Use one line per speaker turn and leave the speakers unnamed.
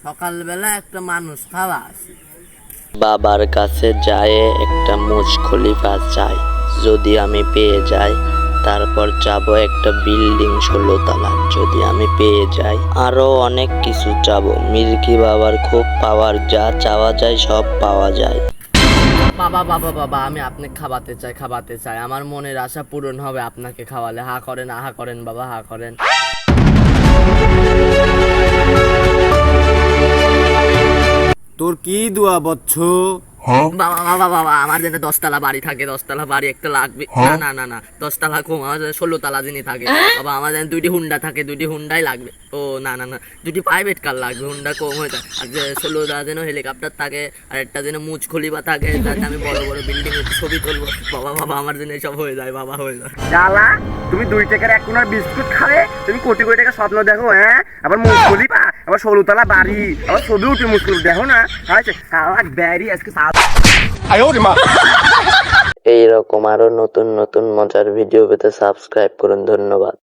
সকালবেলা একটা মানুষ খাওয়া আছে।
বাবার কাছে যায় একটা মুজ খলিফা চাই, যদি আমি পেয়ে যাই তারপর যাব একটা বিল্ডিং 16 তলা, যদি আমি পেয়ে যাই আরো অনেক কিছু চাবো। মির্কি বাবার খুব পাওয়ার, যা চাওয়া যায় সব পাওয়া যায়।
বাবা বাবা বাবা, আমি আপনাকে খাওয়াতে চাই, আমার মনের আশা পূরণ হবে আপনাকে খাওয়ালে। হা করেন, আহা করেন বাবা, হা করেন।
তোর কি দোয়া বচ্চ?
বাবা বাবা বাবা, আমার যেন 10 তলা বাড়ি থাকে, 10 তলা বাড়ি একটা লাগবে। না না না না, 10 তলা কম, আমার 16 তলা যিনি থাকে। বাবা আমার যেন 2টি হুন্ডা থাকে, 2টি হুন্ডাই লাগবে। ও না না না, 2টি প্রাইভেট কার লাগবে, হুন্ডা কম হয়ে যায়। আর যে 16 তলা যেন হেলিকপ্টার থাকে, আর একটা যেন মুজ খলিফা থাকে, যাতে আমি বড় বড় বিল্ডিং এর ছবি তুলবো। বাবা বাবা, আমার জন্য এসব হয়ে যায়, বাবা হয়ে যায়।
শালা, তুমি 2 টাকার 1 কোনার বিস্কুট খাবে, তুমি কোটি কোটি টাকা স্বপ্ন দেখো। হ্যাঁ, আবার মুসকুলি পা, আবার 16 তলা বাড়ি, আবার ছবি উঠে মুসকুল দেখো না। আচ্ছা শালা ব্যারি আজকে
এইরকম আরো নতুন নতুন মজার ভিডিও পেতে সাবস্ক্রাইব করুন। ধন্যবাদ।